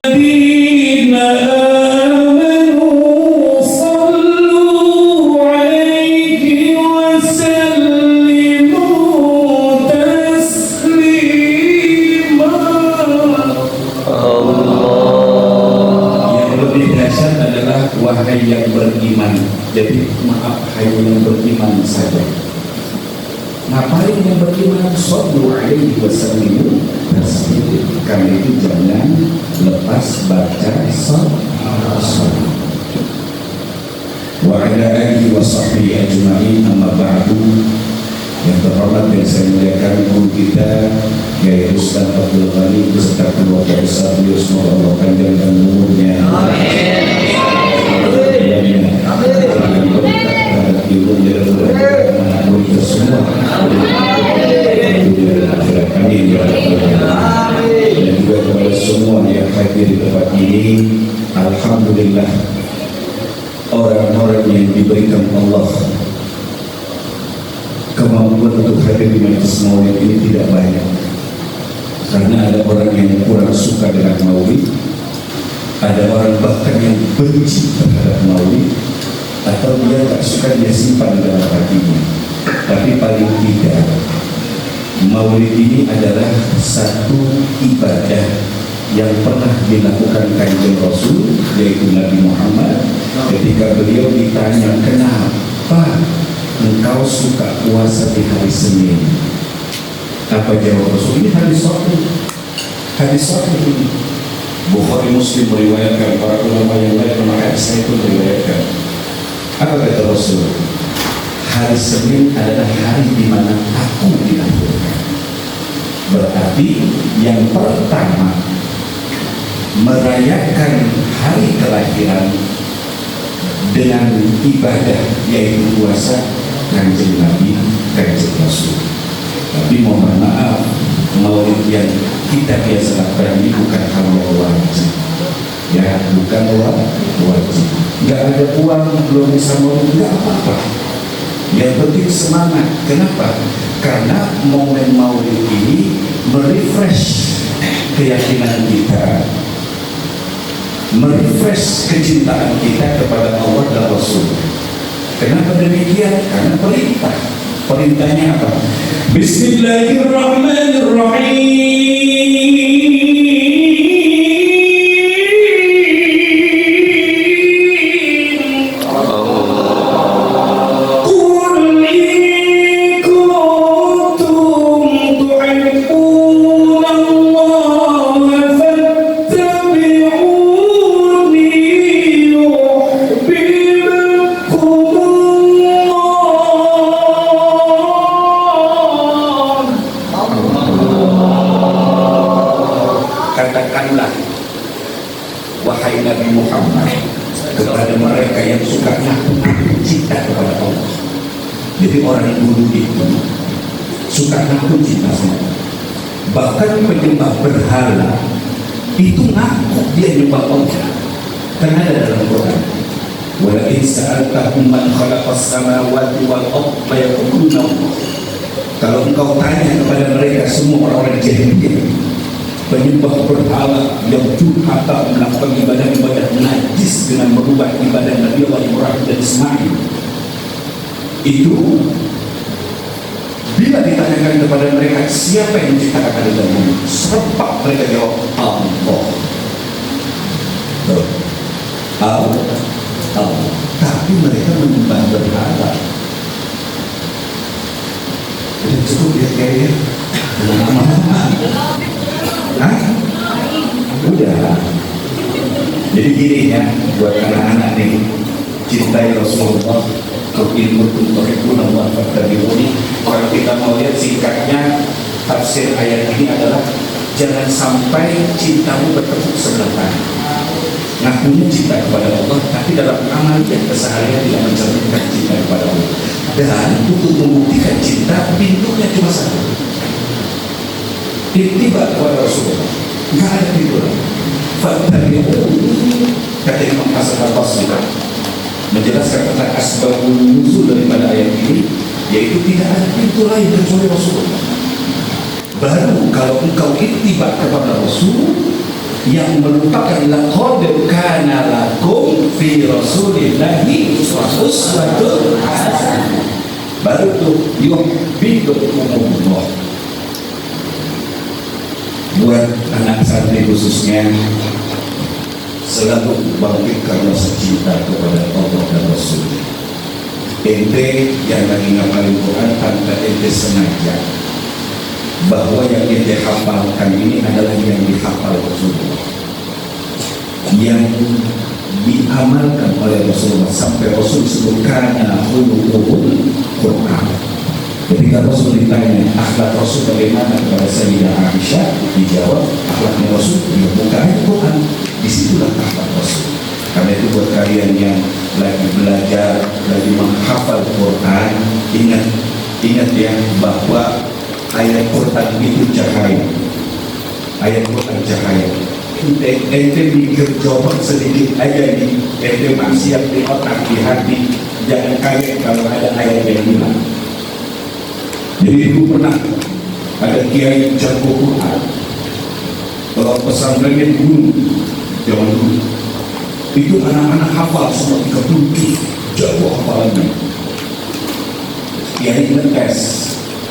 الذين آمنوا صلوا عليه وسلموا تسليما. Yang lebih dahsyat adalah wahai yang beriman. Jadi maaf, hai yang beriman saja. Ngapain yang beriman? Sallu alaihi wasallimu taslima. Karena itu jangan lepas baca salat. Wa ala alihi wa sahbihi ajma'in, amma ba'du. Yang terhormat yang saya muliakan guru kita Kiai Ustaz Abdul Ghani beserta keluarga besar beliau, semoga Allah panjangkan umurnya. Dan juga kepada semua yang hadir di tempat ini, alhamdulillah, orang-orang yang diberikan Allah kemampuan untuk hadir di majelis maulid ini tidak banyak. Karena ada orang yang kurang suka dengan maulid, ada orang bahkan yang benci terhadap maulid, atau dia tak suka, dia simpan dalam hatinya. Tapi paling tidak, maulid ini adalah satu ibadah yang pernah dilakukan Kanjeng Rasul, yaitu Nabi Muhammad. Ketika beliau ditanya, kenapa engkau suka puasa di hari Senin? Apa jawab Rasul? Ini hadis sahih ini. Bukhari Muslim meriwayatkan, para ulama yang lain memakai hadis itu meriwayatkan. Apa kata Rasul? Hari Senin adalah hari di mana aku dilahirkan. Berarti yang pertama merayakan hari kelahiran dengan ibadah yaitu puasa Kanjeng Nabi, Kanjeng Rasul. Tapi mohon maaf, maulid yang kita biasa lakukan ini bukan hal yang wajib. Ya, bukan wajib. Nggak ada uang, belum bisa maulid, nggak apa-apa. Yang penting semangat. Kenapa? Karena momen maulid ini merefresh keyakinan kita, merefresh kecintaan kita kepada Allah dan Rasul. Kenapa demikian? Karena perintah. Perintahnya apa? Bismillahirrahmanirrahim. Katakanlah, wahai Nabi Muhammad, kepada mereka yang suka ngaku cinta kepada Allah. Jadi orang dulu itu suka ngaku cinta sama Allah. Bahkan penyembah berhala itu ngaku dia nyembah Allah. Karena ada dalam Quran, wa in sa'altahum man khalaqas samawati wal arda yaquluna Allah. Kalau engkau tanya kepada mereka, semua orang-orang jahiliyah, penyembah berhala yang durhaka melakukan ibadah-ibadah najis dengan merubah ibadah Nabi Allah Ibrahim dan Ismail, itu bila ditanyakan kepada mereka siapa yang menciptakan ada dan bumi, serempak mereka jawab Allah. Allah. Tapi mereka menyembah berhala. Jadi cukup ya kayaknya Hah? Udah. Jadi gini ya, buat anak-anak nih, cintai Rasulullah. Ilmu tuhibbuna wa fattabi'uni. Kalau kita mau lihat singkatnya, tafsir ayat ini adalah jangan sampai cintamu bertepuk sebelah tangan. Ngakunya cinta kepada Allah, tapi dalam amal dan keseharian tidak mencerminkan cinta kepada Allah. Dan untuk membuktikan cinta, pintunya cuma satu. Ittiba kepada Rasulullah, nggak ada pintu lain. Fattabi'uni, kata Imam Hasan al-Basri menjelaskan tentang asbabun nuzul daripada ayat ini, yaitu tidak ada pintu lain kecuali Rasulullah. Baru kalau engkau ittiba kepada Rasul, yang merupakan laqad kana lakum fi rasulillahi uswatun hasanah. Baru tuh yuhibbukumullah. Buat anak santri khususnya, selalu bangkitkan rasa cinta kepada Allah dan Rasul. Ente yang lagi ngapalin Quran tanpa ente sengaja bahwa yang ente hafalkan ini adalah yang dihafal Rasulullah, yang diamalkan oleh Rasulullah sampai Rasul sebutkan khuluqul Quran. Ketika Rasul ditanya akhlak Rasul bagaimana kepada Sayyidah Aisyah, dijawab akhlaknya Rasul dia buka Quran. Disitulah akhlak Rasul. Karena itu buat kalian yang lagi belajar, lagi menghafal Quran, ingat ya bahwa ayat Quran itu cahaya. Ayat Quran cahaya. Ente mikir jawaban sedikit aja nih, ente maksiat di otak, di hati, jangan kaget kalau ada ayat yang hilang. Jadi dulu pernah ada kiai yang jago Quran, kalau pesantrennya dulu, zaman dulu, itu anak-anak hafal semua 30 juz, jago hafalannya. Kiai ngetes,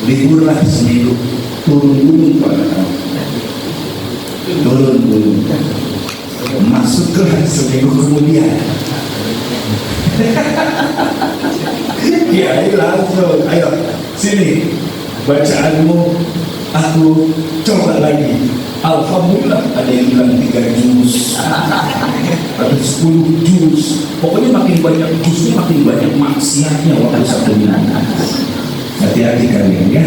liburlah seminggu, turun gunung pada anak, turun gunung, masuk kelas seminggu kemudian. Kiai langsung, ayo sini bacaanmu, aku coba lagi. Alhamdulillah ada yang bilang 3 juz, ada 10 juz. Pokoknya makin banyak juznya makin banyak maksiatnya waktu satu minggu. Hati-hati kalian ya.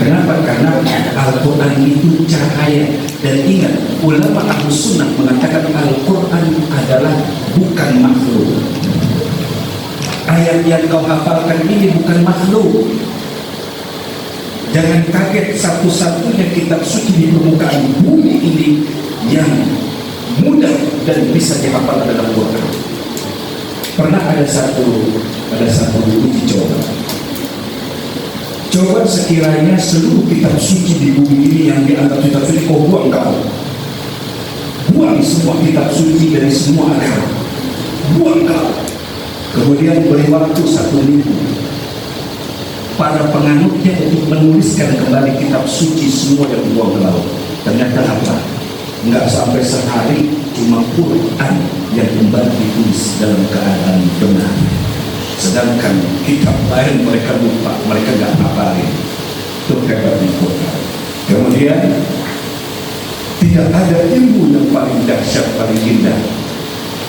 Kenapa? Karena Al-Quran itu cahaya. Dan ingat, ulama Ahlus Sunnah mengatakan Al-Quran adalah bukan makhluk. Ayat yang kau hafalkan ini bukan makhluk. Jangan kaget, satu-satunya kitab suci di permukaan bumi ini yang mudah dan bisa dihafal adalah Quran. Pernah ada satu uji coba. Coba sekiranya seluruh kitab suci di bumi ini yang dianggap kitab suci kau buang kau. Buang semua kitab suci dari semua agama. Buang kau. Kemudian beri waktu 1 minggu. Para penganutnya untuk menuliskan kembali kitab suci semua yang dibuang ke laut. Ternyata apa? Enggak sampai sehari, cuma Quran yang kembali ditulis dalam keadaan benar. Sedangkan kitab lain mereka lupa, mereka nggak hafalin. Itu hebatnya Quran. Kemudian tidak ada ilmu yang paling dahsyat, paling indah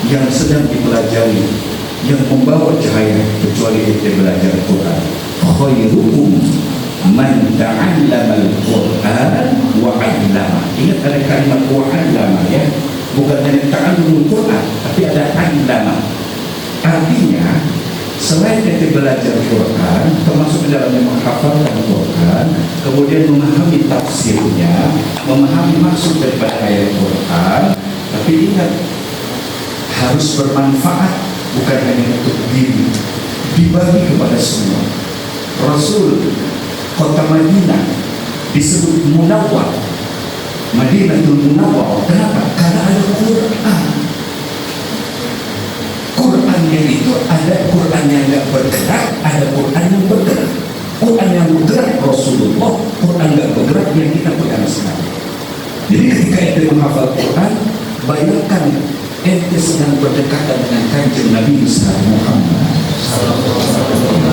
yang sedang dipelajari, yang membawa cahaya kecuali kita belajar Quran. Khairukum man ta'allama al-Quran wa 'allama. Ingat ada kalimat wa 'allama ya. Bukan hanya ta'allumul Quran, tapi ada 'allama. Artinya selain kita belajar Quran, termasuk dalamnya menghafalkan Quran, kemudian memahami tafsirnya, memahami maksud daripada ayat Quran, tapi ingat harus bermanfaat, bukan hanya untuk diri, dibagi kepada semua. Rasul kota Madinah disebut Munawwar, Madinatul Munawwar. Kenapa? Karena ada Quran. Qurannya itu ada Quran yang nggak bergerak, ada Quran yang bergerak. Quran yang bergerak Rasulullah, Quran nggak bergerak yang kita pegang sekarang. Jadi ketika ente menghafal Quran, bayangkan ente sedang berdekatan dengan kanjeng Nabi Muhammad.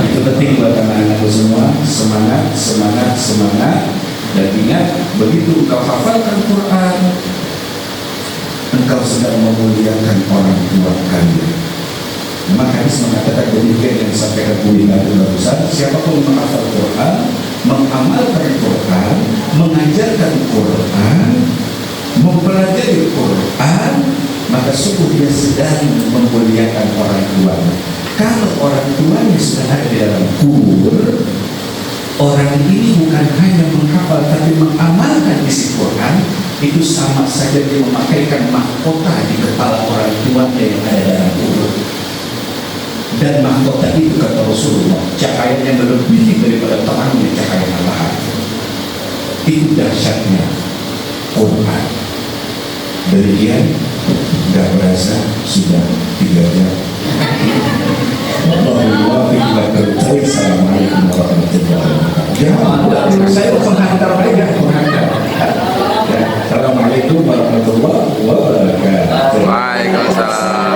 Itu penting buat anak-anak semua. Semangat, semangat, semangat. Dan ingat, begitu engkau hafalkan Quran, engkau sedang memuliakan orang tua kalian. Maka hadis mengatakan demikian yang disampaikan Bukhari barusan. Siapapun menghafal Quran, mengamalkan Quran, mengajarkan Quran, mempelajari Quran, maka sungguh dia sedang memuliakan orang tuanya. Kalau orang tuanya sudah ada di dalam kubur, orang ini bukan hanya menghafal tapi mengamalkan isi Quran, itu sama saja dia memakaikan mahkota di kepala orang tuanya yang ada dalam kubur. Dan mahkota itu kata Rasulullah, cahayanya melebihi daripada terangnya cahaya matahari. Itu dahsyatnya Quran. Demikian, nggak berasa sudah 3 jam. Assalamualaikum warahmatullahi wabarakatuh. Jangan, saya mau menghantar mereka, menghantar. Assalamualaikum warahmatullahi wabarakatuh. Waalaikumsalam.